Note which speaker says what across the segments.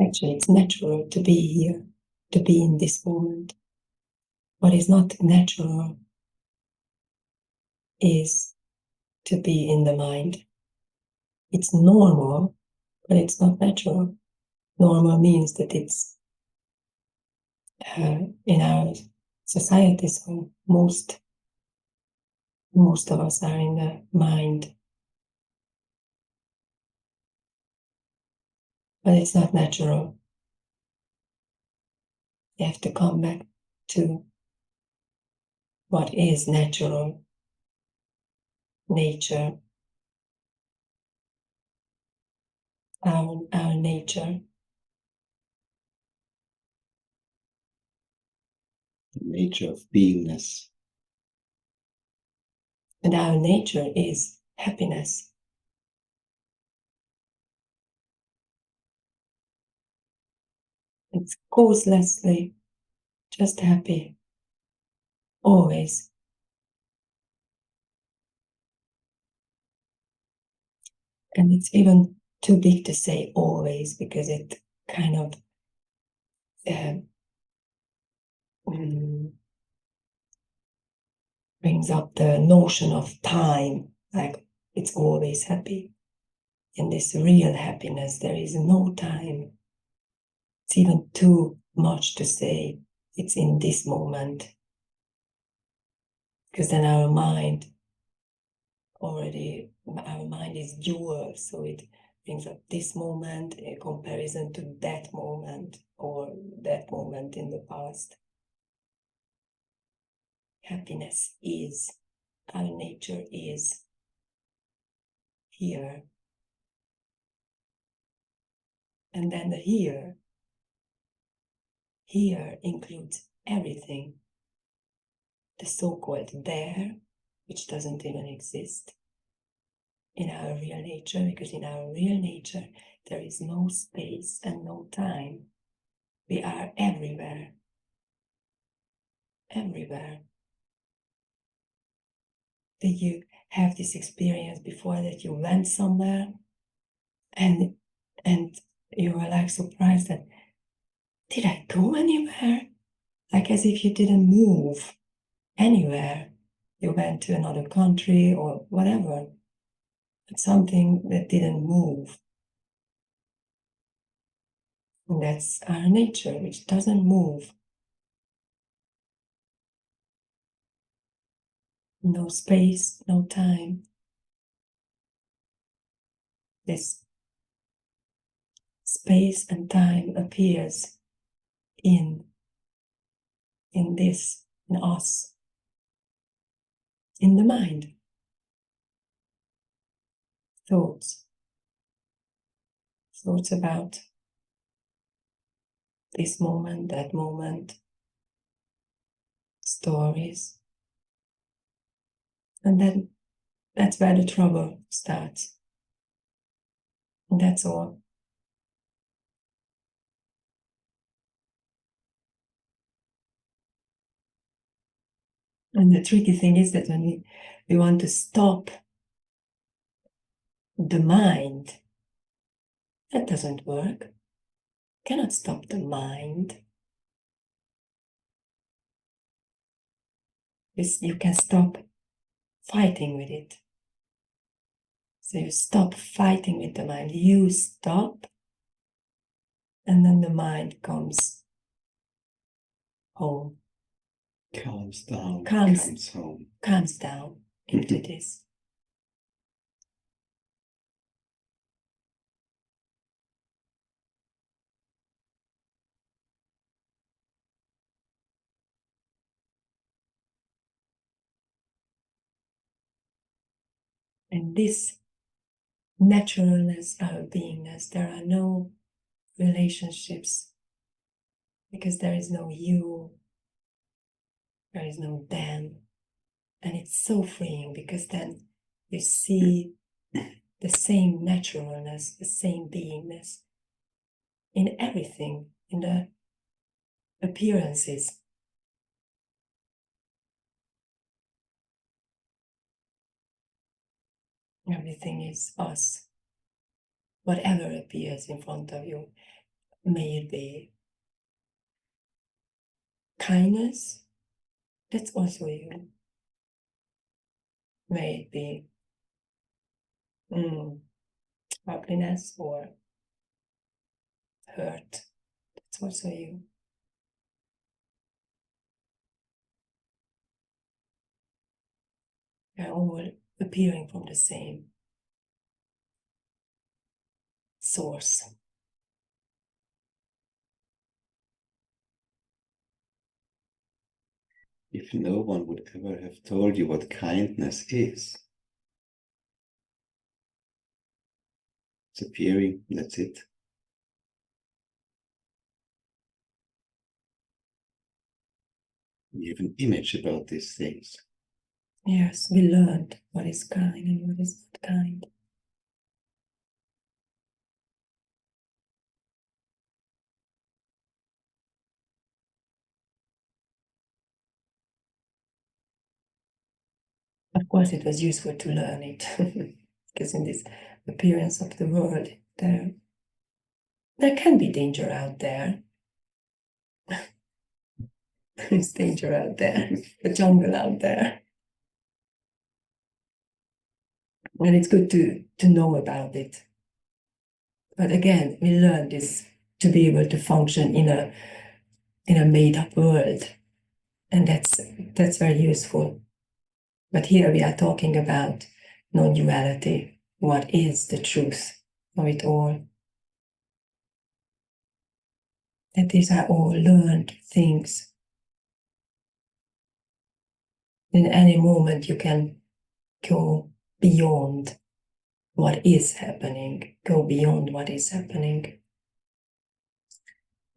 Speaker 1: Actually, it's natural to be here, to be in this moment. What is not natural is to be in the mind. It's normal, but it's not natural. Normal means that it's in our society, so most of us are in the mind. But it's not natural. You have to come back to what is natural, nature, our nature.
Speaker 2: The nature of beingness.
Speaker 1: And our nature is happiness. It's causelessly just happy, always. And it's even too big to say always, because it kind of brings up the notion of time, like it's always happy. In this real happiness, there is no time. It's even too much to say it's in this moment, because then our mind is dual, so it brings up this moment in comparison to that moment or that moment in the past. Happiness is, our nature is here. And then the here includes everything. The so-called there, which doesn't even exist in our real nature, because in our real nature there is no space and no time. We are everywhere. Everywhere. Did you have this experience before that you went somewhere and you were like surprised that, did I go anywhere? Like as if you didn't move anywhere. You went to another country or whatever. But something that didn't move. And that's our nature, which doesn't move. No space, no time. This space and time appears in us, in the mind. Thoughts about this moment, that moment, stories. And then that's where the trouble starts. And that's all. And the tricky thing is that when we want to stop the mind, that doesn't work. Cannot stop the mind. You can stop fighting with it. So you stop fighting with the mind. You stop, and then the mind comes home.
Speaker 2: Calms down.
Speaker 1: Comes
Speaker 2: home.
Speaker 1: Calms down into this. And this naturalness, our beingness, there are no relationships, because there is no you, there is no them. And it's so freeing, because then you see the same naturalness, the same beingness in everything, in the appearances. Everything is us. Whatever appears in front of you, may it be kindness, that's also you. May it be happiness or hurt, that's also you. They're all appearing from the same source.
Speaker 2: If no one would ever have told you what kindness is, it's appearing, that's it. We have an image about these things.
Speaker 1: Yes, we learned what is kind and what is not kind. Of course, it was useful to learn it, because in this appearance of the world, there can be danger out there. There's danger out there, the jungle out there. And it's good to know about it. But again, we learn this to be able to function in a made-up world. And that's very useful. But here we are talking about non-duality. What is the truth of it all? That these are all learned things. In any moment you can go beyond what is happening, go beyond what is happening.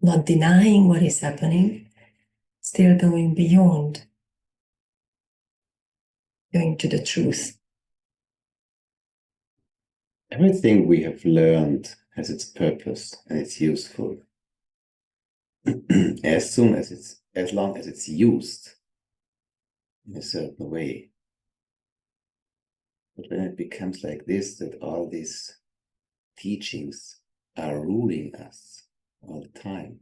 Speaker 1: Not denying what is happening, still going beyond, going to the truth.
Speaker 2: Everything we have learned has its purpose and it's useful. as long as it's used in a certain way. But when it becomes like this, that all these teachings are ruling us all the time,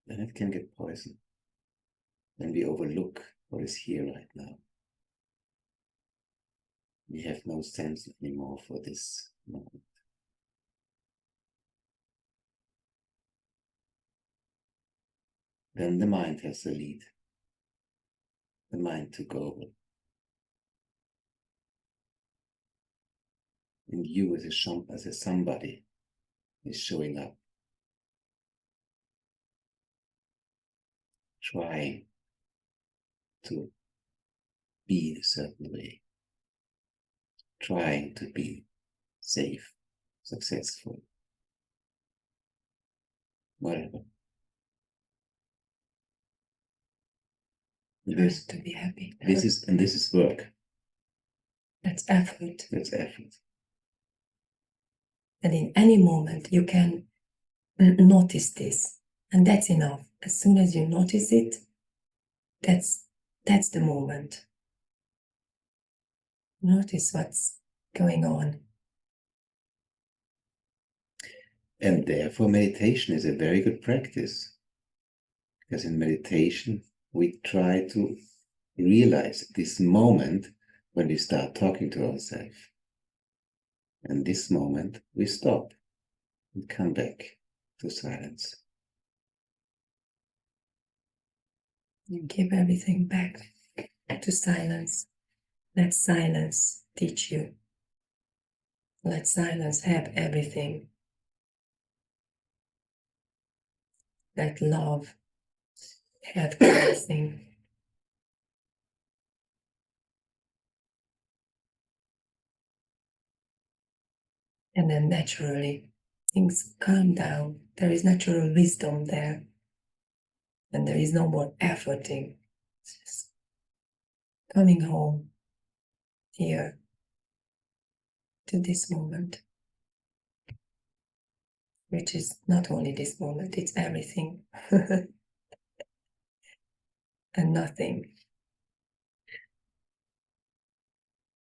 Speaker 2: then it can get poison. Then we overlook what is here right now. We have no sense anymore for this moment. Then the mind has the lead. The mind took over. And you as a somebody is showing up. Trying to be in a certain way. Trying to be safe, successful, whatever.
Speaker 1: Trying to be happy.
Speaker 2: This is work.
Speaker 1: That's effort.
Speaker 2: That's effort.
Speaker 1: And in any moment you can notice this, and that's enough. As soon as you notice it, that's the moment. Notice what's going on.
Speaker 2: And therefore meditation is a very good practice. Because in meditation we try to realize this moment when we start talking to ourselves. And this moment we stop and come back to silence.
Speaker 1: You give everything back to silence. Let silence teach you. Let silence have everything. Let love have everything. And then naturally things calm down. There is natural wisdom there. And there is no more efforting. It's just coming home here to this moment, which is not only this moment, it's everything and nothing.